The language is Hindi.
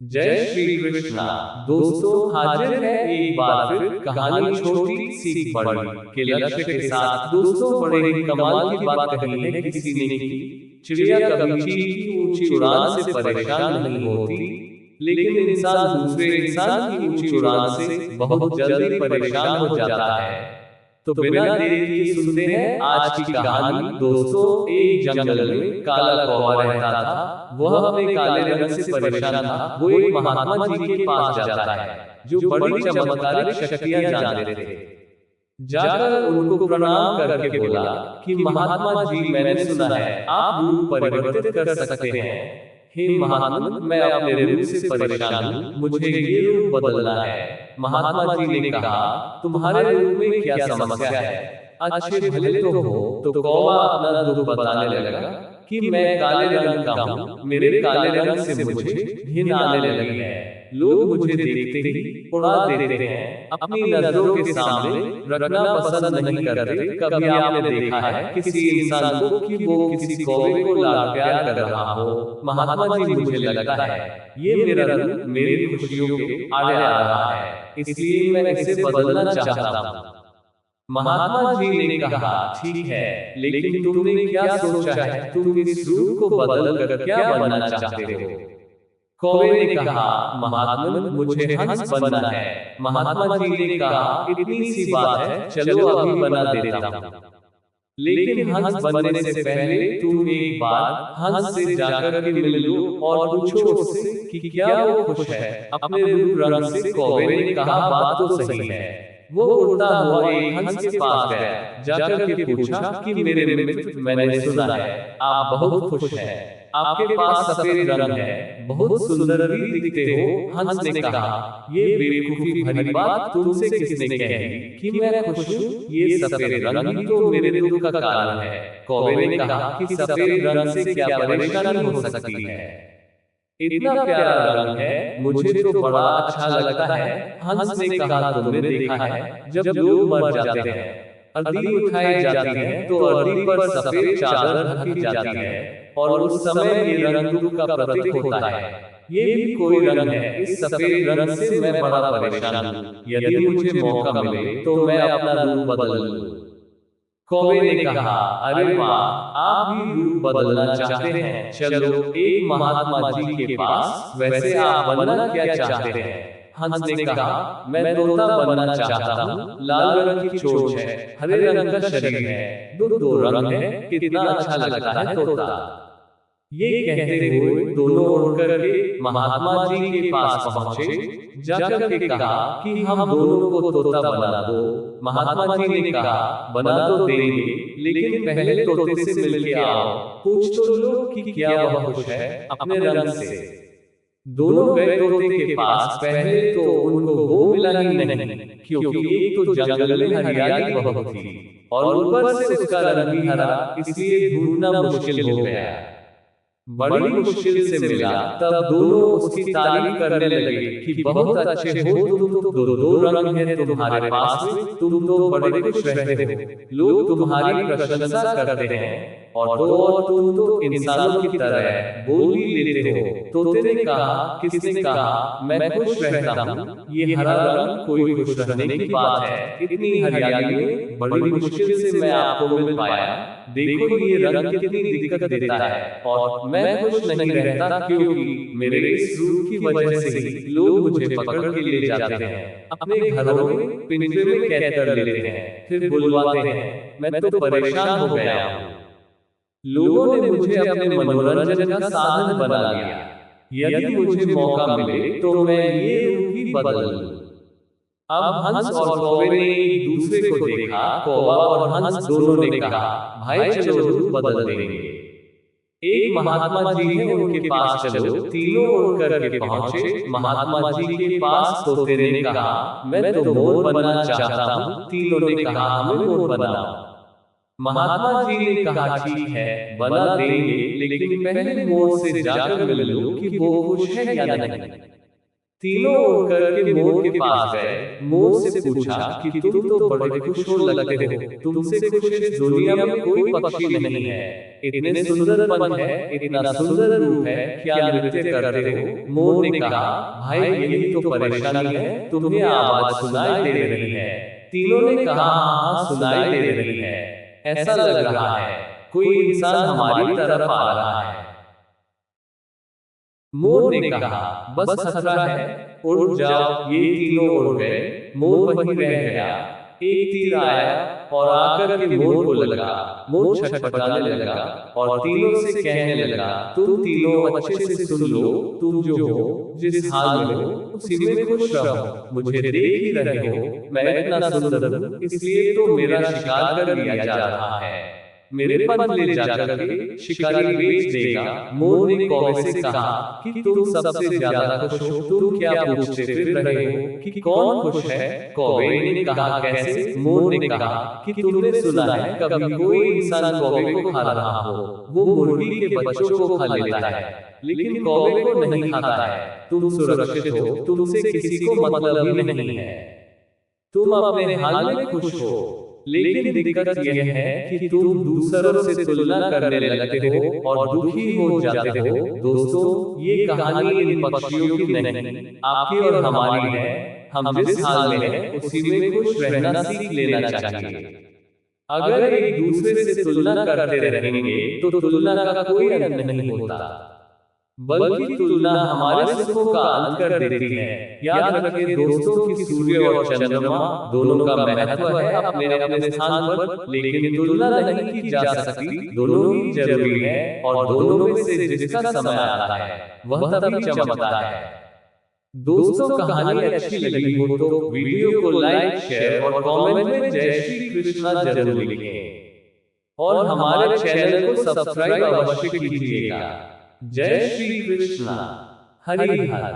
जय श्री कृष्णा। दोस्तों, हाजिर है एक बार फिर कहानी छोटी सी बड़ी के लक्ष्य के साथ। दोस्तों, बड़े ही कमाल की बात कही है किसी ने की। चिड़िया कभी चील की ऊंची उड़ान से परेशान नहीं होती, लेकिन इंसान दूसरे इंसान की ऊंची उड़ान से बहुत जल्दी परेशान हो जाता है। तो बिना देरी किए सुनते हैं आज की कहानी। दोस्तों, एक जंगल में काला कौवा रहता था। वह अपने काले रंग से परेशान था। वो एक महात्मा जी के पास जाता है, जो बड़ी चमत्कारिक शक्तियां जानते थे। जाकर उनको प्रणाम करके बोला कि महात्मा जी, मैंने सुना है आप रूप परिवर्तित कर सकते हैं। हे महात्मा, मैं अपने रूप से परेशान हूँ, मुझे ये रूप बदलना है। महात्मा जी ने कहा, तुम्हारे रूप में क्या समस्या है? अच्छे भले तो हो। तो कौवा अपना दुख बताने लगा कि मैं काले रंग का हूँ, मेरे काले रंग से मुझे घिन आने लगी है। लोग मुझे देखते ही उड़ा देते हैं, अपनी नजरों के सामने रखना पसंद नहीं करते। कभी आपने देखा है किसी इंसान को कि वो किसी कौवे को लाड प्यार कर रहा हो? महात्मा जी, मुझे लगता है ये मेरा रूप मेरी खुशियों के आड़े आ रहा है, इसलिए मैं इसे बदलना चाहता हूँ। महात्मा जी ने कहा, ठीक है, लेकिन तुमने क्या सोचा है? तुम इस रूप को बदल कर क्या बनना चाहते हो? कौवे ने कहा, महात्मा, मुझे हंस बनना है। महात्मा जी ने कहा, इतनी सी बात है, चलो अभी बना देता हूँ। लेकिन हंस बनने से पहले तुम एक बार हंस से जाकर के मिल लो और पूछो उससे कि क्या वो खुश है अपने रूप रंग से। कौवे ने कहा, बात तो सही है। वो उड़ता हुआ एक हंस के पास गया, जाकर के पूछा कि मेरे मित्र, मैंने सुना है आप बहुत खुश हैं, आपके पास सफेद रंग है, बहुत सुंदर भी दिखते हो। हंस ने कहा, ये बेवकूफी भरी बात तुमसे किसने कही कि मैं खुश हूँ? ये सफेद रंग ही तो मेरे दुख का कारण है। कौवे ने कहा कि सफेद रंग से क्या परेशानी हो सकती है? इतना प्यारा रंग है, मुझे तो बड़ा अच्छा लगता है। हंस ने कहा, तुमने देखा है जब लोग मर जाते हैं, अर्दी उठाई जाती है तो अर्दी पर सफेद चादर ढकी जाती है, और उस समय ये रंग दुख का प्रतीक होता है। ये भी कोई रंग है। इस सफेद रंग से मैं बड़ा परेशान हूँ। यदि मुझे मौका मिले तो मैं अपना रूप बदल लूं। कौवे ने कहा, अरे वाह, आप भी रूप बदलना चाहते हैं, चलो एक महात्मा जी के पास। वैसे आप बनना क्या चाहते हैं? हंस ने कहा, मैं तोता बनना चाहता हूँ। लाल रंग की चोंच है, हरे रंग का शरीर है, दो दो रंग है, कितना अच्छा लगता है तोता। ये कहते हुए दोनों उड़ करके महात्मा जी के पास पहुंचे। जाकर के कहा कि हम दोनों को तोता बना दो। महात्मा जी ने कहा, बना तो देंगे, लेकिन पहले तोते से मिलके आओ, पूछ तो लो कि क्या वह खुश है अपने रंग से। दोनों गए तोते के पास। पहले तो उनको वो मिला ही नहीं, क्योंकि एक तो जंगल में हरियाली बहुत थी और ऊपर से उसका रंग भी हरा, इसलिए ढूंढना मुश्किल हो गया। बड़ी मुश्किल से मिला, तब दोनों उसकी तारीफ करने लगे कि बहुत अच्छे हो तुम, तो दो दो रंग है तुम्हारे पास में, तुम तो बड़े खुश रहते हो, लोग तुम्हारी प्रशंसा करते हैं, और तुम तो इंसानों की तरह बोल ही लेते हो। तोते ने कहा, किसने कहा मैं खुश रहता हूँ? ये हरा रंग कोई खुश रहने की बात है? इतनी हरियाली में बड़ी मुश्किल से मैं आपको मिल पाया। देखो ये रंग कितनी दिक्कत देता है, और मैं खुश नहीं रहता क्योंकि मेरे इस रूप की वजह से ही लोग मुझे पकड़ के ले जाते हैं, अपने घरों में पिंजरे में कैद कर लेते हैं, फिर बुलवाते हैं। मैं तो परेशान हो गया हूँ। लोगों ने मुझे अपने मनोरंजन का साधन बना लिया। यदि मुझे मौका मिले तो मैं ये रूप ही बदल लूं। अब हंस और कौवे ने एक दूसरे को देखा। कौवा और हंस दोनों ने कहा, भाई चलो रूप बदल देंगे। एक महात्मा जी है, उनके पास चलो। तीनों उड़ करके पहुंचे महात्मा जी के पास। तोते ने कहा, मैं तो मोर बनना चाहता हूँ। तीनों ने कहा, हमें मोर बनाओ। महात्मा जी ने कहा, ठीक है, बना देंगे, लेकिन पहले मोर से जाकर मिल लो कि वो खुश है या नहीं। तीनों उड़ करके मोर के पास गए। मोर से पूछा कि तुम तो बड़े खुश हो लगते हो, तुमसे खुश इस दुनिया में कोई पक्षी नहीं है। इतने सुंदर पंख है, इतना सुंदर रूप है, क्या नृत्य करते हो? मोर ने कहा, भाई यही तो परेशानी है, तुम्हें आवाज सुनाई दे रही है। तीनों ने कहा, हाँ सुनाई दे रही है, ऐसा लग रहा है कोई इंसान हमारी तरफ आ रहा है। मोर ने कहा, बस खतरा है, उड़ जाओ। ये तीनों उड़ गए, मोर वहीं रह गया। एक तीर आया और आकर के मोर को लगा। मोर छटपटाने लगा और तीनों से कहने लगा, तुम तीनों अच्छे से सुन लो, तुम जो हो, जिस हाल में हो, उसी में खुश रहो। मुझे देख ही रहे हो, मैं इतना सुंदर हूँ, इसलिए तो मेरा शिकार कर लिया जा रहा है। मेरे पंख ले जाकर के शिकारी बेच देगा। मोर ने कौवे से कहा कि तुम सबसे ज्यादा खुश हो, तुम क्या पूछते फिर रहे हो कि कौन खुश है? कौवे ने कहा, कैसे? मोर ने कहा कि तुमने सुना है कभी कोई इंसान कौवे को खा रहा हो? वो मुर्गी के बच्चों को खा लेता है, लेकिन कौवे को नहीं खाता है। तुम सुरक्षित हो, तुमसे किसी को मतलब ही नहीं है, तुम अपने हाल में खुश हो। लेकिन दिक्कत यह है कि तुम दूसरों से तुलना करने लगते हो और दुखी हो जाते हो। दोस्तों, ये कहानी इन पक्षियों की नहीं, आपकी और हमारी है। हम जिस हाल में हैं, उसी में खुश रहना सीख लेना चाहिए। अगर एक दूसरे से तुलना करते रहेंगे तो तुलना का कोई अंत नहीं होता, बल्कि तुलना हमारे सुखों का अंत कर देती है। याद रखें दोस्तों कि सूर्य और चंद्रमा दोनों का महत्व है अपने अपने स्थान पर, लेकिन तुलना नहीं की जा सकती। दोनों ही जरूरी है और दोनों में से जिसका समय आता है वह तभी चमकता है। दोस्तों, कहानी अच्छी लगी हो तो वीडियो को लाइक, शेयर और कमेंट में जय श्री कृष्णा जरूर लिखें और हमारे चैनल को सब्सक्राइब अवश्य कीजिएगा। जय श्री कृष्णा, हरि हर।